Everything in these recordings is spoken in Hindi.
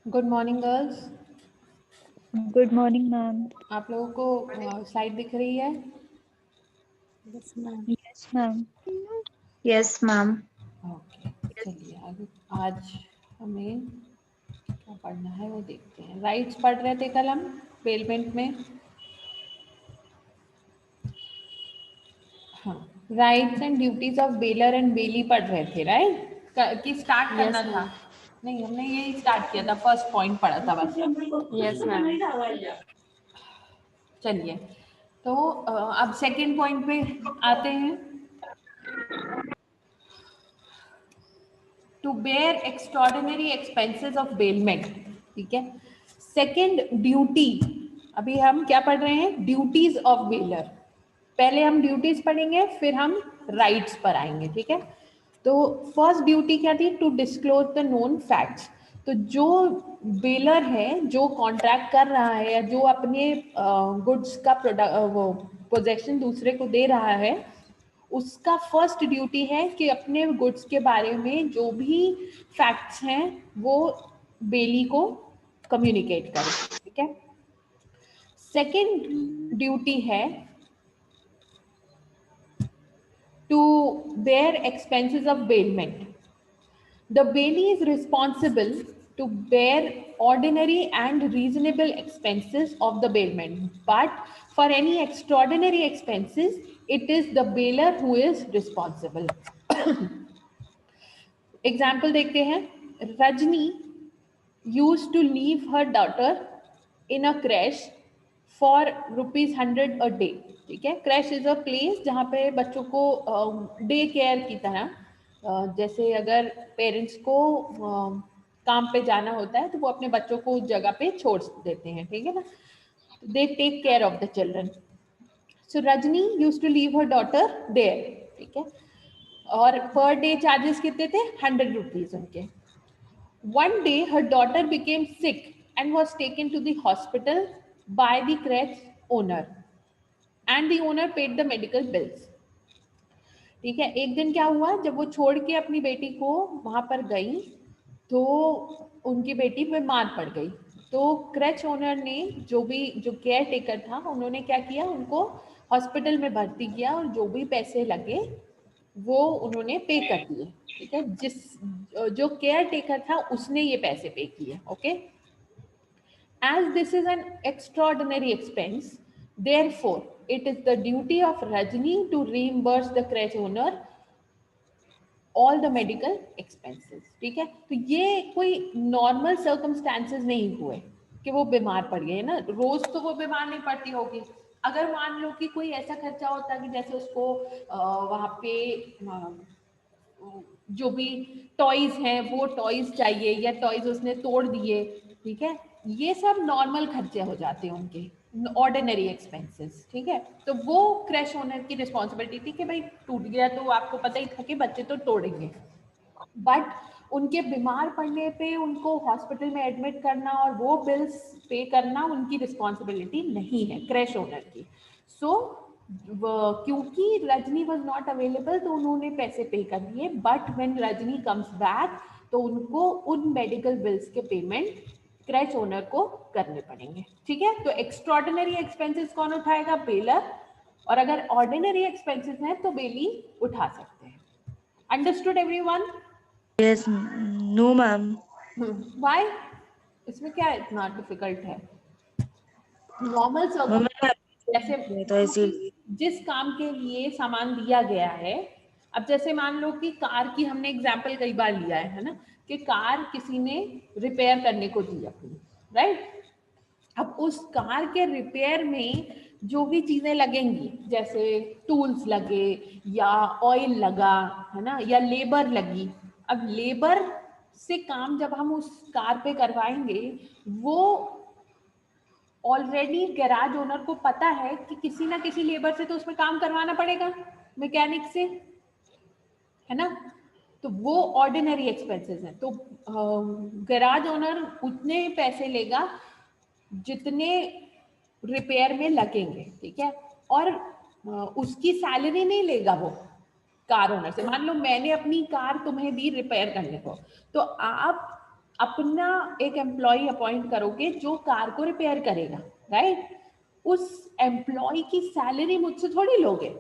Good morning girls. Good morning ma'am. आप लोगों को स्लाइड दिख रही है? Yes ma'am. Yes ma'am. Okay, चलिए आगे। आज हमें क्या पढ़ना है वो देखते हैं। राइट्स पढ़ रहे थे कल हम बेलमेंट में। हाँ, rights and duties of bailor and bailee पढ़ रहे थे, राइट? कि स्टार्ट करना था? नहीं, हमने यही स्टार्ट किया था, फर्स्ट पॉइंट पढ़ा था बस। Yes ma'am. चलिए, तो अब सेकंड पॉइंट पे आते हैं। To bear extraordinary expenses of bailment. ठीक है, सेकंड ड्यूटी। अभी हम क्या पढ़ रहे हैं? Duties of baler. पहले हम ड्यूटीज पढ़ेंगे, फिर हम राइट्स पर आएंगे। ठीक है, तो फर्स्ट ड्यूटी क्या थी? To disclose the known facts. तो जो बेलर है, जो कॉन्ट्रैक्ट कर रहा है या जो अपने गुड्स का प्रोडक्ट वो पोजेशन दूसरे को दे रहा है, उसका फर्स्ट ड्यूटी है कि अपने गुड्स के बारे में जो भी फैक्ट्स हैं वो बेली को कम्युनिकेट करे। ठीक है, सेकंड ड्यूटी है to bear expenses of bailment. The bailee is responsible to bear ordinary and reasonable expenses of the bailment, but for any extraordinary expenses, it is the bailier who is responsible. Example देखते हैं। Rajni used to leave her daughter in a creche for ₹100 a day। ठीक है, क्रैश इज अ प्लेस जहाँ पे बच्चों को डे केयर की तरह, जैसे अगर पेरेंट्स को काम पे जाना होता है तो वो अपने बच्चों को उस जगह पे छोड़ देते हैं। ठीक है ना, they take care of the children. So Rajni use to leave her daughter there. ठीक है, और पर डे चार्जेस कितने थे? ₹100 उनके। One day, her daughter became sick and was taken to the hospital by the creche owner, and the owner paid the medical bills। ठीक है, एक दिन क्या हुआ, जब वो छोड़ के अपनी बेटी को वहां पर गई तो उनकी बेटी बीमार पड़ गई। तो क्रेच ओनर ने, जो केयर टेकर था, उन्होंने क्या किया, उनको हॉस्पिटल में भर्ती किया और जो भी पैसे लगे वो उन्होंने पे कर दिए। ठीक है, जो केयर टेकर था उसने ये पैसे पे किए। Okay, as this is an extraordinary expense, therefore it is the duty of Rajni to reimburse the crèche owner all the medical expenses। ठीक है, तो ये कोई नॉर्मल सर्कमस्टांसेस नहीं हुए कि वो बीमार पड़ गए ना, रोज तो वो बीमार नहीं पड़ती होगी। अगर मान लो कि कोई ऐसा खर्चा होता कि जैसे उसको वहां पे जो भी टॉयज हैं वो टॉयज चाहिए या टॉयज उसने तोड़ दिए। ठीक है, ये सब नॉर्मल खर्चे हो जाते हैं उनके, ऑर्डिनरी एक्सपेंसेस। ठीक है, तो वो क्रैश ओनर की रिस्पॉन्सिबिलिटी थी कि भाई टूट गया तो आपको पता ही था कि बच्चे तो तोड़ेंगे, बट उनके बीमार पड़ने पे उनको हॉस्पिटल में एडमिट करना और वो बिल्स पे करना उनकी रिस्पॉन्सिबिलिटी नहीं है, क्रैश ओनर की। सो क्योंकि रजनी वॉज नॉट अवेलेबल तो उन्होंने पैसे पे कर दिए, but when Rajni comes back तो उनको उन मेडिकल बिल्स के पेमेंट क्रैच ओनर को करने पड़ेंगे। ठीक है, तो एक्स्ट्रॉर्डिनरी एक्सपेंसेस कौन उठाएगा? बेलर। और अगर ऑर्डिनरी एक्सपेंसेस हैं तो बेली उठा सकते हैं। Understood everyone? Yes. No ma'am. Why? इसमें क्या इतना डिफिकल्ट है? नॉर्मल जैसे तो इसीलिए जिस काम के लिए सामान दिया गया है, अब जैसे मान लो कि कार की हमने एग्जाम्पल कई बार लिया है ना, कि कार किसी ने रिपेयर करने को दी अपनी, राइट? अब उस कार के रिपेयर में जो भी चीजें लगेंगी, जैसे टूल्स लगे या ऑयल लगा, है ना, या लेबर लगी। अब लेबर से काम जब हम उस कार पे करवाएंगे, वो ऑलरेडी गैराज ओनर को पता है कि किसी ना किसी लेबर से तो उसमें काम करवाना पड़ेगा, मैकेनिक से, है ना। तो वो ऑर्डिनरी एक्सपेंसेस हैं। तो गैराज ओनर उतने पैसे लेगा जितने रिपेयर में लगेंगे। ठीक है, और उसकी सैलरी नहीं लेगा वो कार ओनर से। मान लो मैंने अपनी कार तुम्हें दी रिपेयर करने को, तो आप अपना एक एम्प्लॉय अपॉइंट करोगे जो कार को रिपेयर करेगा, राइट? उस एम्प्लॉय की सैलरी मुझसे थोड़ी लोगे,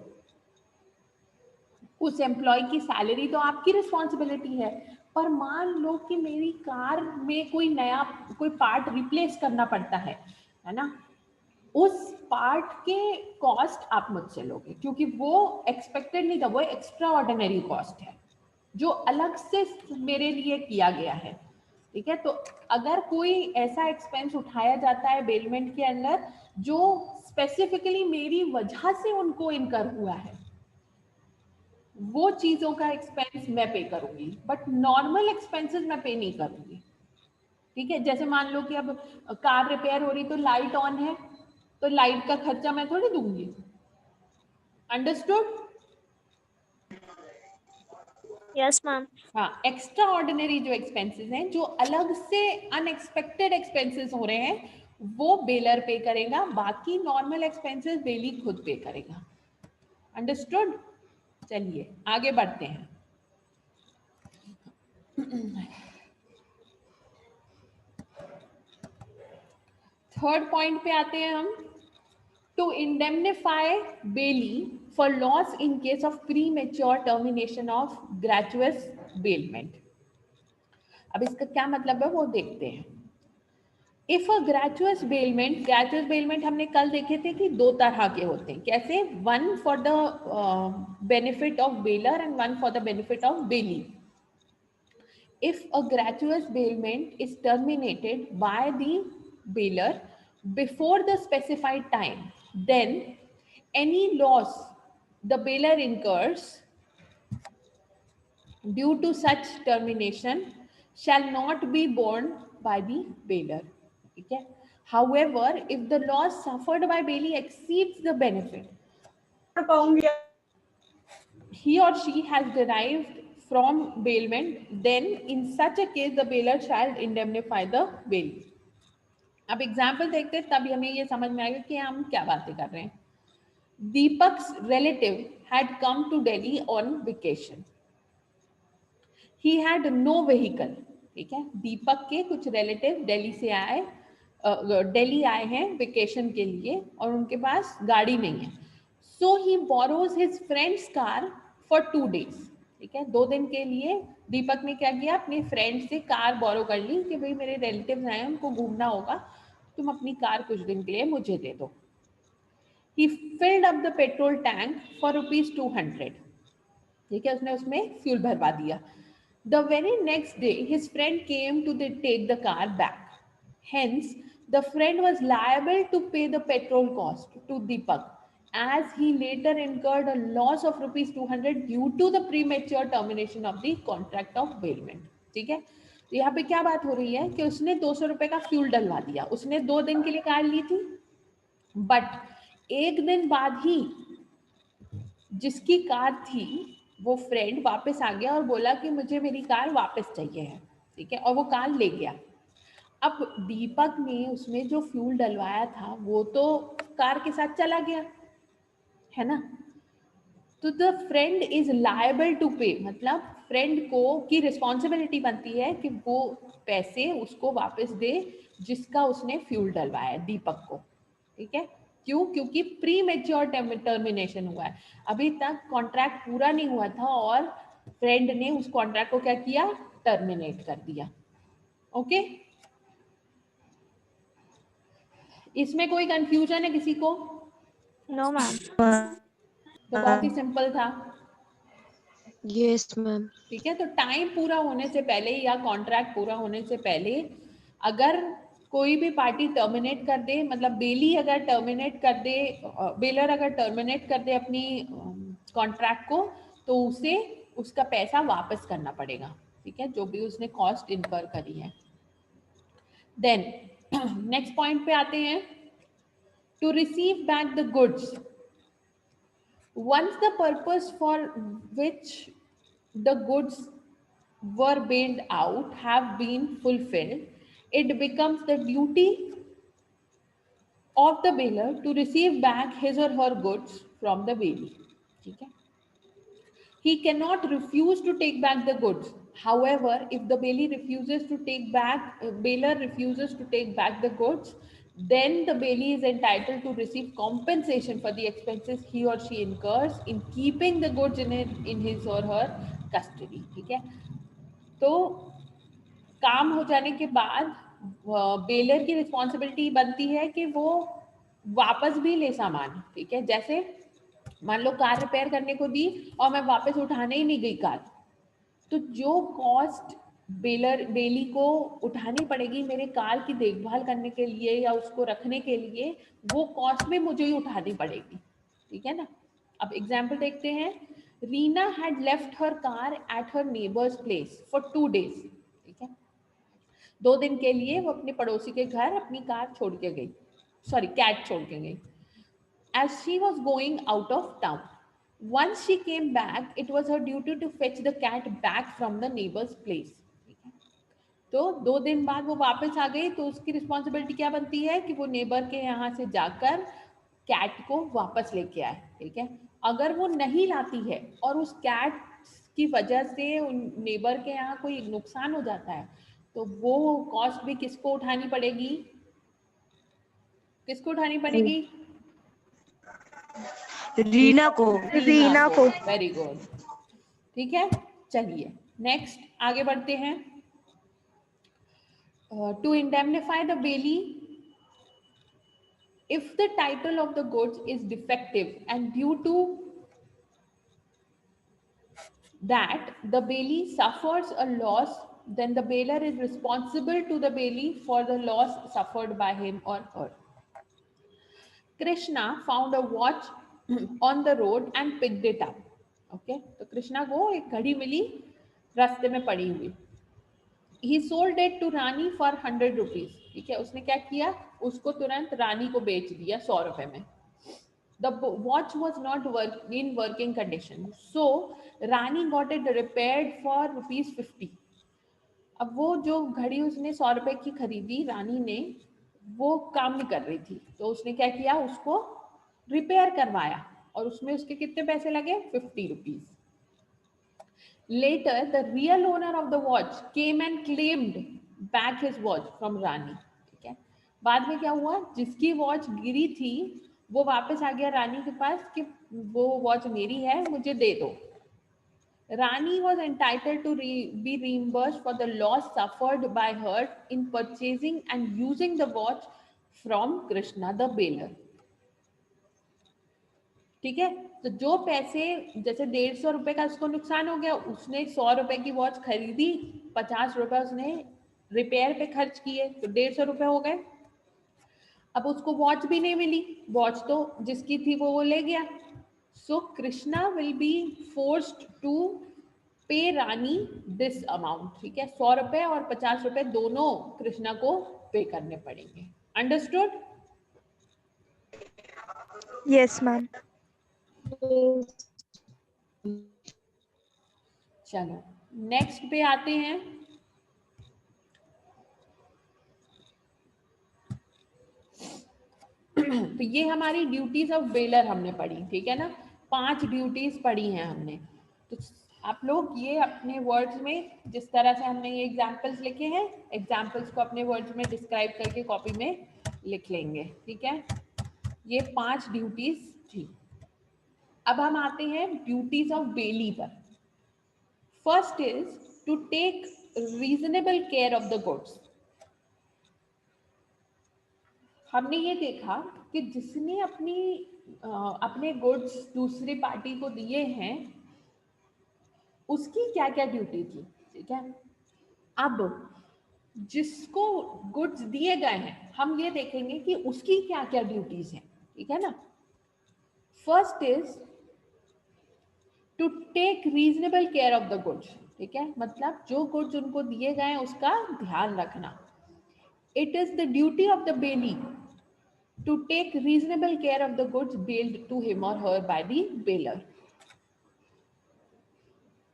उस एम्प्लॉय की सैलरी तो आपकी रिस्पॉन्सिबिलिटी है। पर मान लो कि मेरी कार में कोई पार्ट रिप्लेस करना पड़ता है ना, उस पार्ट के कॉस्ट आप मुझसे लोगे, क्योंकि वो एक्सपेक्टेड नहीं था, वो एक्स्ट्रा ऑर्डिनरी कॉस्ट है जो अलग से मेरे लिए किया गया है, ठीक है? तो अगर कोई ऐसा एक्सपेंस उठाया जाता है बेलमेंट के अंदर जो स्पेसिफिकली मेरी वजह से उनको इनकर हुआ है, वो चीजों का एक्सपेंस मैं पे करूंगी, बट नॉर्मल एक्सपेंसेस मैं पे नहीं करूंगी, ठीक है? जैसे मान लो कि अब कार रिपेयर हो रही तो लाइट ऑन है, तो लाइट का खर्चा मैं थोड़ी दूंगी। अंडरस्टूड? Yes, ma'am. हाँ, एक्स्ट्रा ऑर्डिनरी जो एक्सपेंसेस हैं, जो अलग से अनएक्सपेक्टेड एक्सपेंसेस हो रहे हैं, वो बेलर पे करेगा, बाकी नॉर्मल एक्सपेंसेस बेली खुद पे करेगा। अंडरस्टूड? चलिए आगे बढ़ते हैं। थर्ड पॉइंट पे आते हैं हम। To indemnify bailee for loss in case of premature termination of gratuitous bailment. अब इसका क्या मतलब है वो देखते हैं। इफ अ ग्रेचुअस बेलमेंट हमने कल देखे थे कि दो तरह के होते हैं, कैसे? One for the benefit of bailor and one for the benefit of belly. If a gratuitous bailment is terminated by the bailer before the specified time, then any loss the bailer incurs due to such termination shall not be borne by the bailer. ठीक है? However, if the loss suffered by bailee exceeds the benefit he or she has derived from bailment, then in such a case the bailer shall indemnify the bailee. अब एग्जाम्पल देखते हैं, तभी हमें ये समझ में आएगा कि हम क्या बातें कर रहे हैं। दीपक्स relative had come to Delhi on vacation. He had no vehicle. ठीक है? दीपक के कुछ रिलेटिव दिल्ली आए हैं वेकेशन के लिए और उनके पास गाड़ी नहीं है। So he borrows his friend's car for 2 days. ठीक है? 2 दिन के लिए दीपक ने क्या किया, अपने फ्रेंड से कार बोरो कर ली कि भाई मेरे रिलेटिव्स आए हैं, उनको घूमना होगा, तुम अपनी कार कुछ दिन के लिए मुझे दे दो। He filled up the petrol tank for ₹200. ठीक है? उसने उसमें फ्यूल भरवा दिया। The very next day, his friend came to take the car back. Hence, the friend was liable to pay the petrol cost to Deepak, as he later incurred a loss of ₹200 due to the premature termination of the contract of bailment. ठीक है? तो यहाँ पे क्या बात हो रही है कि उसने 200 रुपए का फ्यूल डलवा दिया, उसने 2 दिन के लिए कार ली थी, बट 1 दिन बाद ही जिसकी कार थी वो फ्रेंड वापस आ गया और बोला कि मुझे मेरी कार वापस चाहिए है, ठीक है? और वो कार ले गया। अब दीपक ने उसमें जो फ्यूल डलवाया था वो तो कार के साथ चला गया, है ना? तो the friend is liable to pay, मतलब फ्रेंड को की रिस्पॉन्सिबिलिटी बनती है कि वो पैसे उसको वापस दे जिसका उसने फ्यूल डलवाया है, दीपक को। ठीक है? क्यों? क्योंकि प्री मेच्योर टर्मिनेशन हुआ है, अभी तक कॉन्ट्रैक्ट पूरा नहीं हुआ था और फ्रेंड ने उस कॉन्ट्रैक्ट को क्या किया, टर्मिनेट कर दिया। ओके? इसमें कोई कंफ्यूजन है किसी को? No, ma'am. तो बहुत ही सिंपल था। Yes, ma'am. ठीक है? तो टाइम पूरा होने से पहले या कॉन्ट्रैक्ट पूरा होने से पहले अगर कोई भी पार्टी टर्मिनेट कर दे, मतलब बेलर अगर टर्मिनेट कर दे अपनी कॉन्ट्रैक्ट को, तो उसे उसका पैसा वापस करना पड़ेगा। ठीक है? जो भी उसने कॉस्ट इनकर करी है। देन नेक्स्ट पॉइंट पे आते हैं, to receive back the goods. Once the purpose for which the goods were bailed out have been fulfilled, it becomes the duty of the bailer to receive back his or her goods from the bailee. ठीक है? He cannot refuse to take back the goods. However, if the bailey refuses to take back bailor refuses to take back the goods, then the bailey is entitled to receive compensation for the expenses he or she incurs in keeping the goods in his or her custody. ठीक है, तो काम हो जाने के बाद बेलर की रिस्पॉन्सिबिलिटी बनती है कि वो वापस भी ले सामान. ठीक है, जैसे मान लो कार रिपेयर करने को दी और मैं वापस उठाने ही नहीं गई कार, तो जो कॉस्ट बेली को उठानी पड़ेगी मेरे कार की देखभाल करने के लिए या उसको रखने के लिए, वो कॉस्ट भी मुझे ही उठानी पड़ेगी. ठीक है ना. अब एग्जाम्पल देखते हैं. Reena had left her car at her neighbours place for 2 days. ठीक है, 2 दिन के लिए वो अपने पड़ोसी के घर अपनी कार छोड़ के गई, सॉरी कैट छोड़ के गई. As she was going out of town, once she came back, it was her duty to fetch the cat back from the neighbor's place. तो 2 दिन बाद वो वापस आ गई, तो उसकी रिस्पॉन्सिबिलिटी क्या बनती है कि वो नेबर के यहाँ से जाकर कैट को वापस लेके आए. ठीक है, अगर वो नहीं लाती है और उस कैट की वजह से उन नेबर के यहाँ कोई नुकसान हो जाता है, तो वो कॉस्ट भी किसको उठानी पड़ेगी? किसको उठानी पड़ेगी? रीना को. रीना को. Very good. ठीक है, चलिए नेक्स्ट आगे बढ़ते हैं. To indemnify the bailee if the title of the goods is defective and due to that the bailey suffers a loss, then the bailor is responsible to the bailey for the loss suffered by him or her. Krishna found a watch on the road and picked it up. Okay, तो कृष्णा को एक घड़ी मिली रास्ते में पड़ी हुई. He sold it to Rani for 100 rupees. ठीक है, उसने क्या किया, उसको तुरंत रानी को बेच दिया 100 रुपए में. The watch was not in working condition, so Rani got it repaired for ₹50. अब वो जो घड़ी उसने 100 रुपए की खरीदी रानी ने, वो काम नहीं कर रही थी, तो उसने क्या किया, उसको रिपेयर करवाया और उसमें उसके कितने पैसे लगे? 50 rupees. Later, the real owner of the watch came and claimed back his watch from Rani. ठीक है, बाद में क्या हुआ, जिसकी वॉच गिरी थी वो वापस आ गया रानी के पास कि वो वॉच मेरी है, मुझे दे दो. Rani was entitled to be reimbursed for the loss suffered by her in purchasing and using the watch from Krishna the bailor. ठीक है, तो जो पैसे, जैसे 150 रुपए का उसको नुकसान हो गया, उसने 100 रुपए की वॉच खरीदी, 50 रुपए उसने रिपेयर पे खर्च किए, तो 150 रुपए हो गए. अब उसको वॉच भी नहीं मिली, वॉच तो जिसकी थी वो ले गया. So Krishna will be forced to pay Rani this amount. ठीक है, 100 रुपए और 50 रुपए दोनों कृष्णा को पे करने पड़ेंगे. अंडरस्टूड? Yes ma'am. चलो नेक्स्ट पे आते हैं. तो ये हमारी ड्यूटीज ऑफ बेलर हमने पढ़ी. ठीक है ना, 5 ड्यूटीज पढ़ी हैं हमने. तो आप लोग ये अपने वर्ड्स में, जिस तरह से हमने ये एग्जाम्पल्स लिखे हैं, एग्जाम्पल्स को अपने वर्ड्स में डिस्क्राइब करके कॉपी में लिख लेंगे. ठीक है, ये 5 ड्यूटीज थी. अब हम आते हैं ड्यूटीज ऑफ बेली पर. First is to take reasonable care of the goods. हमने ये देखा कि जिसने अपने गुड्स दूसरी पार्टी को दिए हैं उसकी क्या क्या ड्यूटी थी. ठीक है, अब जिसको गुड्स दिए गए हैं हम ये देखेंगे कि उसकी क्या क्या ड्यूटीज हैं. ठीक है ना. First is to take reasonable care of the goods. ठीक है, मतलब जो गुड्स उनको दिए गए हैं उसका ध्यान रखना. It is the duty of the bailey to take reasonable care of the goods bailed to him or her by the bailor.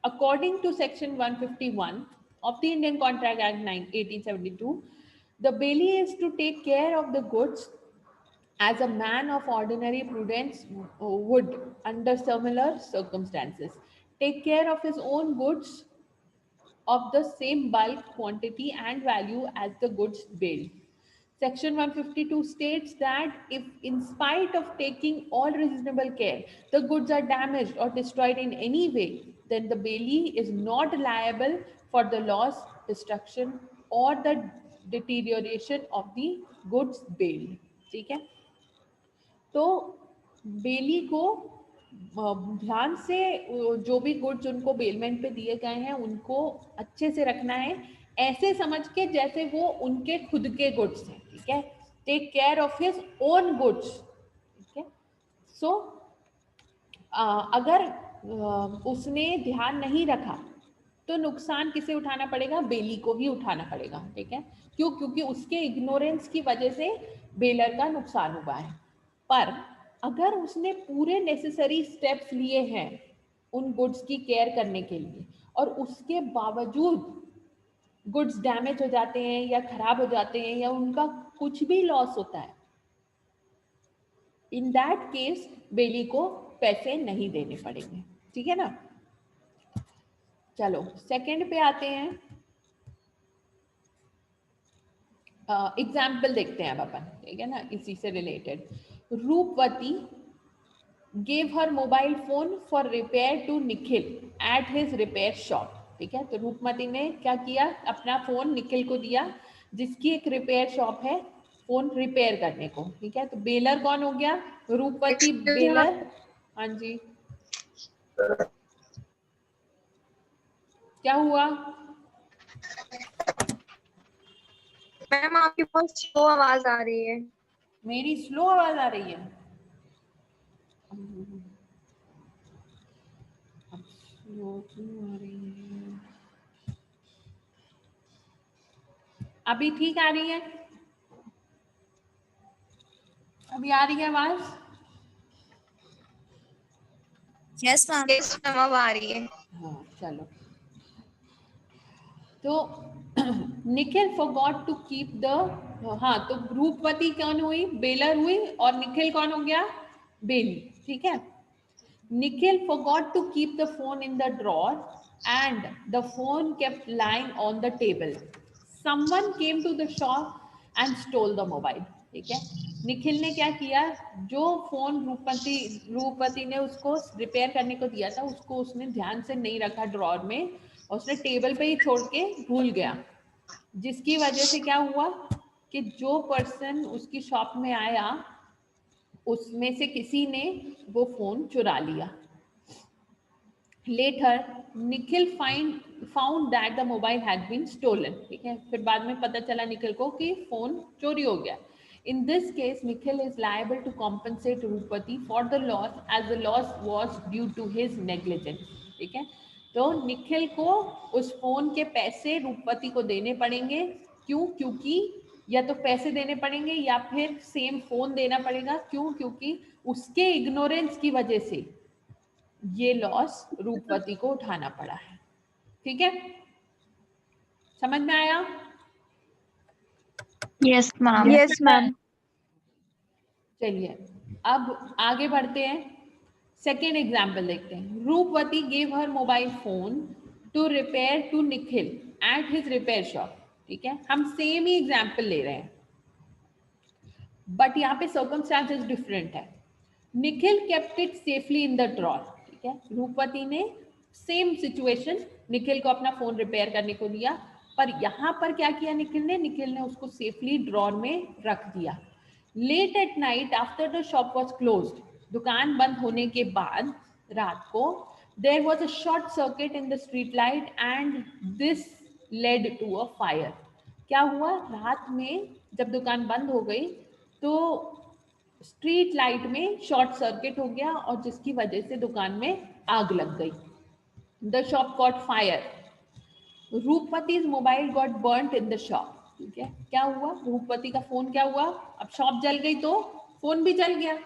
According to Section 151 of the Indian Contract Act 1872, the bailey is to take care of the goods as a man of ordinary prudence would under similar circumstances. Take care of his own goods of the same bulk, quantity, and value as the goods bailed. Section 152 states that if, in spite of taking all reasonable care, the goods are damaged or destroyed in any way, then the bailee is not liable for the loss, destruction, or the deterioration of the goods bailed. ठीक है? तो बेली को ध्यान से जो भी गुड्स उनको बेलमेंट पे दिए गए हैं उनको अच्छे से रखना है, ऐसे समझ के जैसे वो उनके खुद के गुड्स हैं. ठीक है? Take care of his own goods. ठीक है? सो अगर उसने ध्यान नहीं रखा तो नुकसान किसे उठाना पड़ेगा? बेली को ही उठाना पड़ेगा. ठीक है? क्यों? क्योंकि उसके इग्नोरेंस की वजह से बेलर का नुकसान हुआ है. पर अगर उसने पूरे नेसेसरी स्टेप्स लिए हैं उन गुड्स की केयर करने के लिए और उसके बावजूद गुड्स डैमेज हो जाते हैं या खराब हो जाते हैं या उनका कुछ भी लॉस होता है, इन दैट केस बेली को पैसे नहीं देने पड़ेंगे. ठीक है ना? चलो सेकंड पे आते हैं. एग्जाम्पल देखते हैं अब अपन. ठीक है ना? इसी से रिलेटेड. रूपवती gave her mobile phone for repair to Nikhil at his repair shop. ठीक है? तो रूपमती ने क्या किया? अपना फोन निखिल को दिया जिसकी एक रिपेयर शॉप है फोन रिपेयर करने को. ठीक है? तो बेलर कौन हो गया? रूपवती बेलर. हाँ जी, क्या हुआ? मैम आपकी बहुत स्लो आवाज आ रही है. मेरी स्लो आवाज आ रही है? अब स्लो क्यों आ रही है? अभी ठीक आ रही है? अभी आ रही है आवाज? Yes ma'am. यस मैम अब आ रही है. हाँ चलो. तो Nikhil forgot to keep the, हाँ तो रूपवती कौन हुई? बेलर हुई और निखिल कौन हो गया? बेली. ठीक है? Nikhil forgot to keep the phone in the drawer and the phone kept lying on the table. Someone came to the shop and stole the mobile. ठीक है? निखिल ने क्या किया? जो फोन रूपवती ने उसको रिपेयर करने को दिया था उसको उसने ध्यान से नहीं रखा ड्रॉर में और उसने टेबल पे ही छोड़ के भूल गया, जिसकी वजह से क्या हुआ कि जो पर्सन उसकी शॉप में आया उसमें से किसी ने वो फोन चुरा लिया. Later, Nikhil found that the mobile had been stolen. ठीक है? फिर बाद में पता चला निखिल को कि फोन चोरी हो गया. In this case, Nikhil is liable to compensate Rupati for the loss as the loss was due to his negligence. ठीक है? तो निखिल को उस फोन के पैसे रूपवती को देने पड़ेंगे. क्यों? क्योंकि या तो पैसे देने पड़ेंगे या फिर सेम फोन देना पड़ेगा. क्यों? क्योंकि उसके इग्नोरेंस की वजह से ये लॉस रूपवती को उठाना पड़ा है. ठीक है? समझ में आया? Yes ma'am. Yes, ma'am. चलिए अब आगे बढ़ते हैं. सेकेंड एग्जाम्पल देखते हैं. Roopvati gave her mobile phone to repair to Nikhil at his repair shop. ठीक है? हम सेम ही एग्जाम्पल ले रहे हैं बट यहाँ पे सर्कमस्टांसेस डिफरेंट है. Nikhil kept it safely in the drawer. ठीक है? रूपवती ने सेम सिचुएशन, निखिल को अपना फोन रिपेयर करने को दिया, पर यहाँ पर क्या किया निखिल ने उसको सेफली ड्रॉर में रख दिया. Late at night after the shop was closed, दुकान बंद होने के बाद रात को, there was a short circuit in the street light and this led to a fire. क्या हुआ? रात में जब दुकान बंद हो गई तो स्ट्रीट लाइट में शॉर्ट सर्किट हो गया और जिसकी वजह से दुकान में आग लग गई. The shop got fire. रूपवती's mobile got burnt in the shop. ठीक है? क्या हुआ? रूपवती का फोन क्या हुआ? अब शॉप जल गई तो फोन भी जल गया.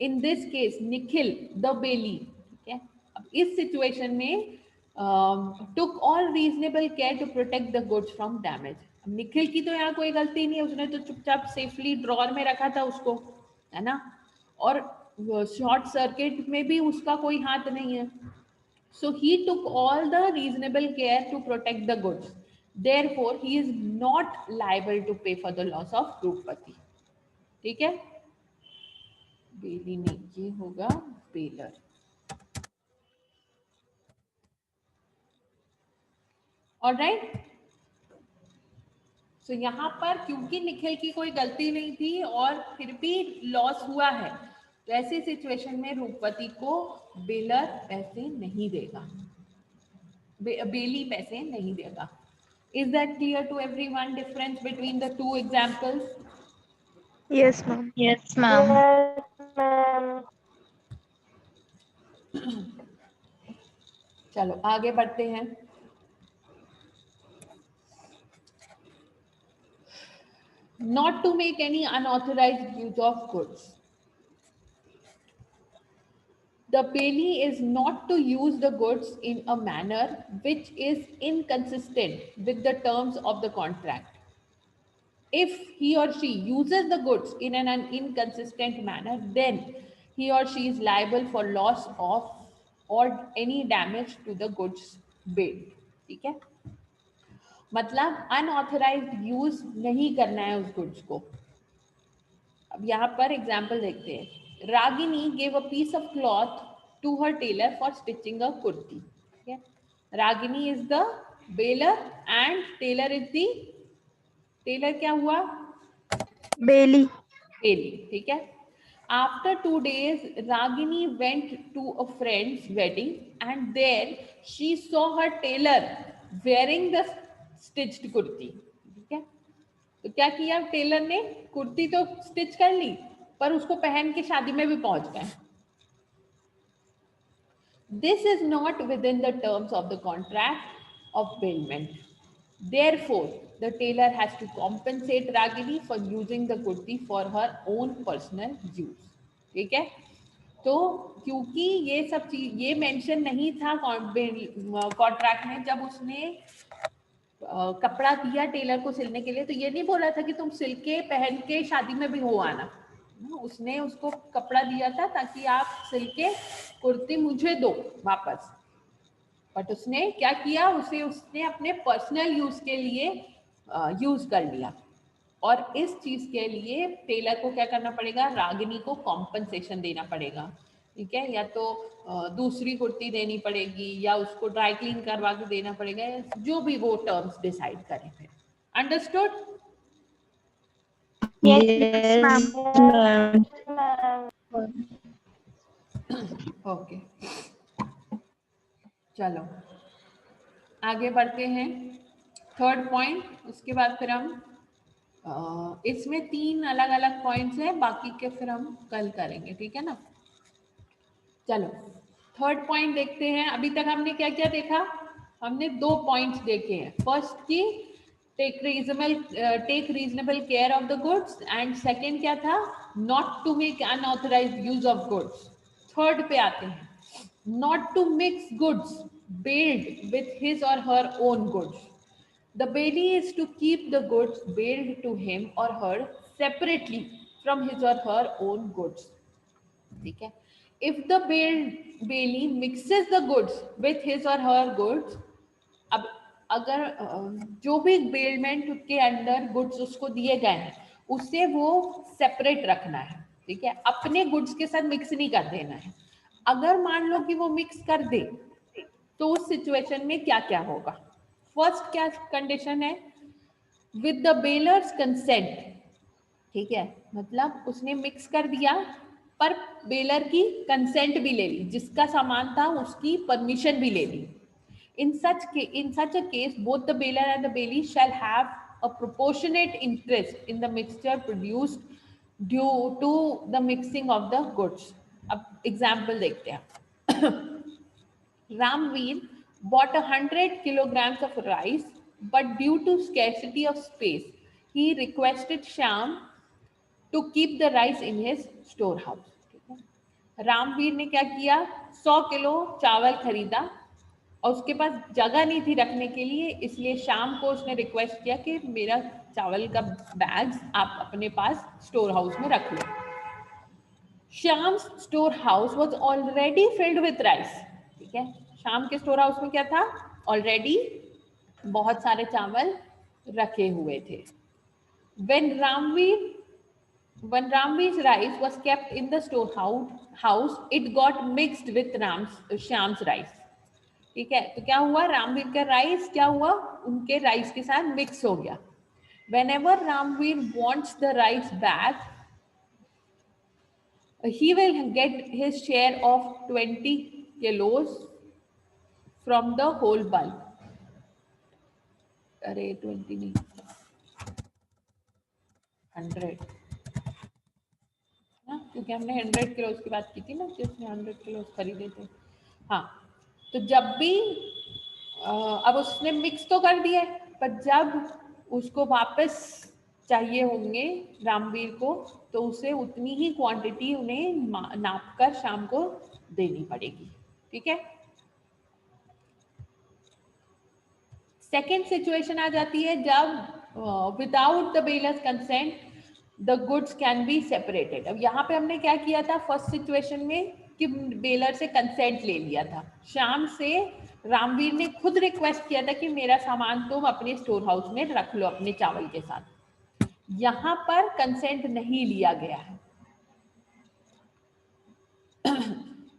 In this case Nikhil the bailee, ठीक है, अब इस सिचुएशन में took all reasonable care to protect the goods from damage. Nikhil की तो यहाँ कोई गलती नहीं है, उसने तो चुपचाप सेफली ड्रॉर में रखा था उसको, है ना, और शॉर्ट सर्किट में भी उसका कोई हाथ नहीं है. So he took all the reasonable care to protect the goods. Therefore, he is not liable to pay for the loss of Drupadi. ठीक है? बेली नहीं, ये होगा बेलर. All right? So यहाँ पर क्योंकि निखिल की कोई गलती नहीं थी और फिर भी लॉस हुआ है, तो ऐसी सिचुएशन में रूपवती को बेलर पैसे नहीं देगा, बेली पैसे नहीं देगा. Is that clear to everyone? Difference between the two examples? Yes, ma'am. Yes, ma'am. चलो आगे बढ़ते हैं. Not to make any unauthorized use of goods. The bailee is not to use the goods in a manner which is inconsistent with the terms of the contract. If he or she uses the goods in an inconsistent manner, then he or she is liable for loss of or any damage to the goods bid. ठीक है? मतलब अनऑथराइज्ड यूज नहीं करना है उस गुड्स को. अब यहाँ पर एग्जाम्पल देखते हैं. Ragini gave a piece of cloth to her tailor for stitching a kurti. Okay? Ragini is the baler and tailor is the tailor क्या हुआ? Bailey. Bailey. ठीक है. After 2 days, Ragini went to a friend's wedding and there she saw her tailor wearing the stitched kurti. ठीक है. तो क्या किया टेलर ने? कुर्ती तो स्टिच कर ली पर उसको पहन के शादी में भी पहुंच गए. This is not with in the terms of the contract of bailment. Therefore, the tailor has to compensate Ragini for using the kurti for her own personal use. ठीक है. तो क्योंकि ये सब चीज ये मेंशन नहीं था कॉन्ट्रैक्ट में, जब उसने कपड़ा दिया टेलर को सिलने के लिए तो ये नहीं बोला था कि तुम सिल के पहन के शादी में भी हो आना. उसने उसको कपड़ा दिया था ताकि आप सिल के कुर्ती मुझे दो वापस. बट उसने क्या किया, उसने अपने पर्सनल यूज के लिए यूज कर लिया. और इस चीज के लिए टेलर को क्या करना पड़ेगा? रागिनी को कॉम्पनसेशन देना पड़ेगा. ठीक है. या तो दूसरी कुर्ती देनी पड़ेगी या उसको ड्राई क्लीन करवा के देना पड़ेगा, जो भी वो टर्म्स डिसाइड करें. फिर अंडरस्टूड? Yes, ma'am. ओके. चलो आगे बढ़ते हैं. Third point. उसके बाद फिर हम इसमें 3 अलग अलग पॉइंट्स हैं, बाकी के फिर हम कल करेंगे. ठीक है ना? चलो थर्ड पॉइंट देखते हैं. अभी तक हमने क्या क्या देखा? हमने 2 पॉइंट्स देखे हैं. फर्स्ट की take reasonable care of the goods and second क्या था? Not to make unauthorized use of goods. Third पे आते हैं. Not to mix goods bailed with his or her own goods. The bailee is to keep the goods bailed to him or her separately from his or her own goods. ठीक है. If the bailee mixes the goods with his or her goods, अब अगर जो भी बेलमेंट के अंदर गुड्स उसको दिए गए हैं उसे वो सेपरेट रखना है. ठीक है. अपने गुड्स के साथ मिक्स नहीं कर देना है. अगर मान लो कि वो मिक्स कर दे तो उस सिचुएशन में क्या क्या होगा? फर्स्ट क्या कंडीशन है? With the bailor's consent. ठीक है. मतलब उसने मिक्स कर दिया पर बेलर की कंसेंट भी ले ली, जिसका सामान था उसकी परमिशन भी ले ली. In such a case, both the baler and the bailee shall have a proportionate interest in the mixture produced due to the mixing of the goods. अब एग्जाम्पल देखते हैं. Ramveer bought 100 kilograms of rice, but due to scarcity of space, he requested Shyam to keep the rice in his storehouse. Ramveer ने क्या किया? 100 किलो चावल खरीदा और उसके पास जगह नहीं थी रखने के लिए, इसलिए शाम को उसने रिक्वेस्ट किया कि मेरा चावल का बैग्स आप अपने पास स्टोर हाउस में रख लो. Shyam's store house was already filled with rice. ठीक है. श्याम के स्टोर हाउस में क्या था, ऑलरेडी बहुत सारे चावल रखे हुए थे। When Ramveer's rice was kept in the storehouse, it got mixed with Shyam's rice. ठीक है, तो क्या हुआ, रामवीर का राइस क्या हुआ, उनके राइस के साथ मिक्स हो गया। Whenever Ramveer wants the rice back, he will get his share of 20 kilos from the whole bulk. अरे 20 नहीं, 100, क्योंकि हमने 100 किलो की बात की थी ना, जिसने 100 किलो खरीदे थे। हाँ, तो जब भी अब उसने मिक्स तो कर दिया, पर जब उसको वापस चाहिए होंगे रामवीर को, तो उसे उतनी ही क्वांटिटी उन्हें नाप कर शाम को देनी पड़ेगी। ठीक है, सेकेंड सिचुएशन आ जाती है जब without the bailor's consent the goods can be separated. अब यहाँ पे हमने क्या किया था फर्स्ट सिचुएशन में कि बेलर से कंसेंट ले लिया था, शाम से रामवीर ने खुद रिक्वेस्ट किया था कि मेरा सामान तुम अपने स्टोर हाउस में रख लो अपने चावल के साथ। यहाँ पर कंसेंट नहीं लिया गया है।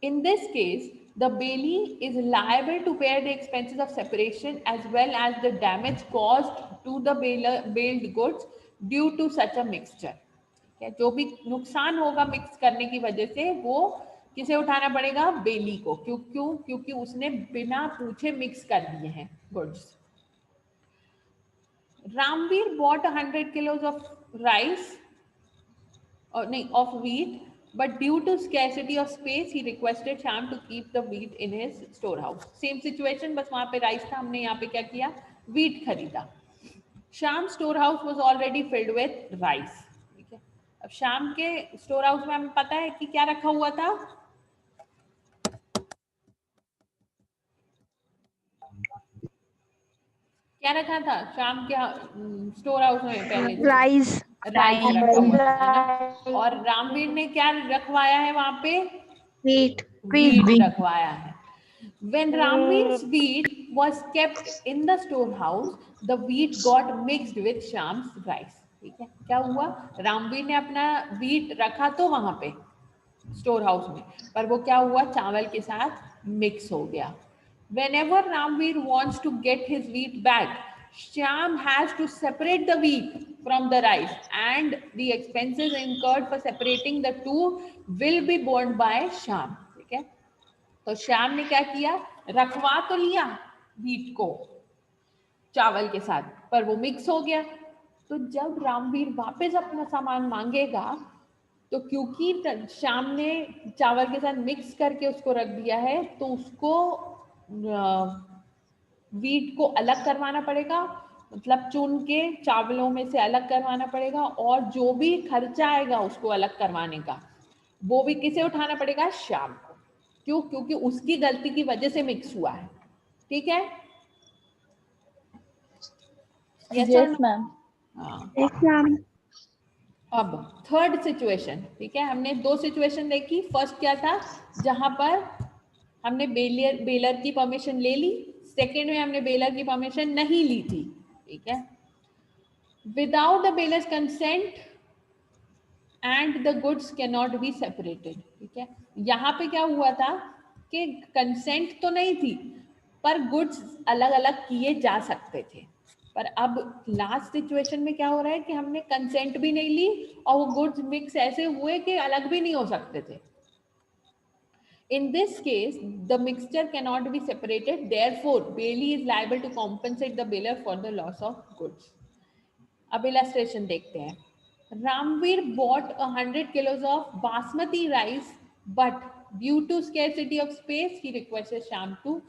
In this case, the bailee is liable to bear the expenses of separation as well as the damage caused to the bailed goods due to such a mixture. जो भी नुकसान होगा मिक्स करने की वजह से वो किसे उठाना पड़ेगा, बेली को। क्योंकि उसने बिना पूछे मिक्स कर दिए हैं goods. Ramvir bought 100 kilos of rice of wheat, but due to scarcity of space he requested Shyam to keep the wheat in his storehouse. Same situation, बस वहां पे राइस था, हमने यहाँ पे क्या किया, wheat खरीदा। Shyam's storehouse was already filled with rice. ठीक है, अब श्याम के स्टोर हाउस में हमें पता है कि क्या रखा हुआ था, क्या रखा था श्याम के स्टोर हाउस में, पहले राइस रखा हुआ था, है ना। और रामवीर ने क्या रखवाया है वहां पे, Wheat. wheat रखवाया है। When Ramveer's wheat was kept in the storehouse, the wheat got mixed with Shyam's rice. ठीक है, क्या हुआ, रामवीर ने अपना wheat रखा तो वहां पे स्टोर हाउस में, पर वो क्या हुआ, चावल के साथ मिक्स हो गया। Whenever Ramveer wants to get his wheat back, Shyam has to separate the wheat from the rice, and the expenses incurred for separating the two will be borne by Shyam. ठीक है, तो श्याम ने क्या किया, रखवा तो लिया व्हीट को चावल के साथ, पर वो मिक्स हो गया। तो जब रामवीर वापस अपना सामान मांगेगा, तो क्योंकि श्याम ने चावल के साथ मिक्स करके उसको रख दिया है, तो उसको व्हीट को अलग करवाना पड़ेगा, मतलब चुन के चावलों में से अलग करवाना पड़ेगा, और जो भी खर्चा आएगा उसको अलग करवाने का, वो भी किसे उठाना पड़ेगा, श्याम को। क्यों, क्योंकि उसकी गलती की वजह से मिक्स हुआ है। ठीक है, यस मैम। मैम। अब थर्ड सिचुएशन, ठीक है, हमने दो सिचुएशन देखी। फर्स्ट क्या था, जहां पर हमने बेलर की परमिशन ले ली, सेकेंड में हमने बेलर की परमिशन नहीं ली थी। ठीक है, without the bailor's consent and the goods can not be separated. ठीक है, यहाँ पे क्या हुआ था कि कंसेंट तो नहीं थी, पर गुड्स अलग अलग किए जा सकते थे। पर अब लास्ट सिचुएशन में क्या हो रहा है कि हमने कंसेंट भी नहीं ली और वो गुड्स मिक्स ऐसे हुए कि अलग भी नहीं हो सकते थे। In this case, the mixture cannot be separated. Therefore, Bailey is liable to compensate the baler for the loss of goods. अब illustration देखते हैं। Ramveer bought 100 kilos of basmati rice, but due to scarcity of space, he requested Shyam to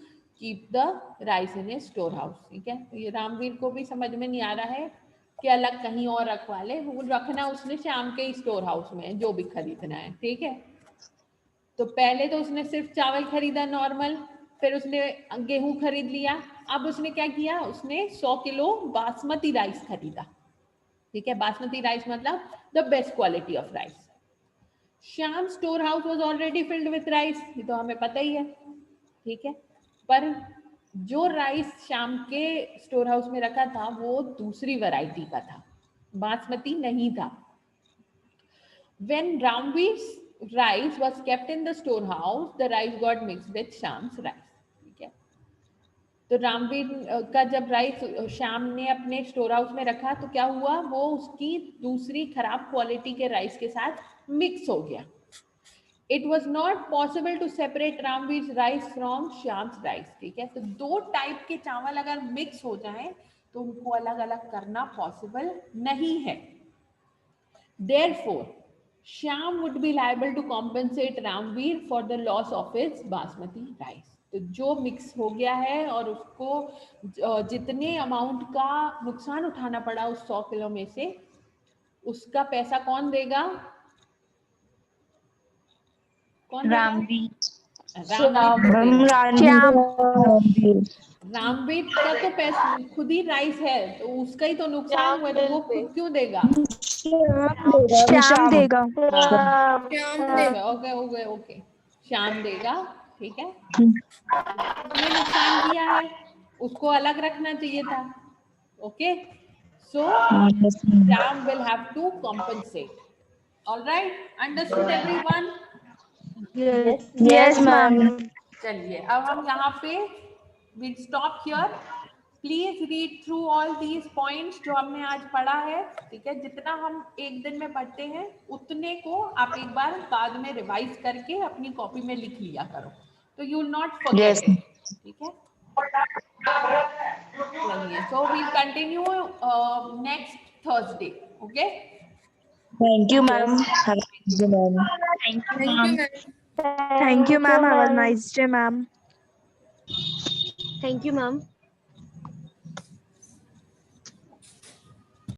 keep the rice in his storehouse. ठीक है, तो ये रामवीर को भी समझ में नहीं आ रहा है कि अलग कहीं और रखवा ले, वो रखना उसने श्याम के स्टोर हाउस में जो भी खरीदना है। ठीक है, तो पहले तो उसने सिर्फ चावल खरीदा नॉर्मल, फिर उसने गेहूं खरीद लिया, अब उसने क्या किया, उसने 100 किलो बासमती राइस खरीदा। ठीक है, बासमती राइस मतलब the best quality of rice. Shyam store house was already filled with rice, ये तो हमें पता ही है। ठीक है, पर जो राइस श्याम के स्टोर हाउस में रखा था वो दूसरी वैरायटी का था, बासमती नहीं था. When Ramveer's rice was kept in the storehouse, the rice got mixed with Shyam's rice. ठीक है. तो रामवीर का जब राइस श्याम ने अपने स्टोर हाउस में रखा तो क्या हुआ, वो उसकी दूसरी खराब क्वालिटी के राइस के साथ मिक्स हो गया. It was not possible to separate Ramvir rice from Shyam's rice. ठीक है. तो दो टाइप के चावल अगर मिक्स हो जाए तो उनको अलग अलग करना पॉसिबल नहीं है. Therefore, Shyam would be liable to compensate Ramveer for the loss of his basmati rice. तो जो मिक्स हो गया है और उसको जितने अमाउंट का नुकसान उठाना पड़ा उस 100 किलो में से, उसका पैसा कौन देगा? कौन देगा? रामवीर का तो पैसा खुद ही राइस है, तो उसका ही तो नुकसान हुआ, तो वो खुद क्यों देगा? श्याम देगा. ओके ओके ओके, श्याम देगा. ठीक है. उसने नुकसान किया है, उसको अलग रखना चाहिए था. Okay, so Shyam will have to compensate. Alright, understood everyone? Yes, ma'am. चलिए अब हम यहाँ पे we'll stop here. Please read through all these points जो हमने आज पढ़ा है. ठीक है. जितना हम एक दिन में पढ़ते हैं उतने को आप एक बार बाद में रिवाइज करके अपनी कॉपी में लिख लिया करो, तो you will not forget it. ठीक है. चलिए, so we'll continue next Thursday. Okay. Thank you, ma'am. Have a nice day, ma'am. Thank you, ma'am. Have a nice day, ma'am. Thank you, ma'am.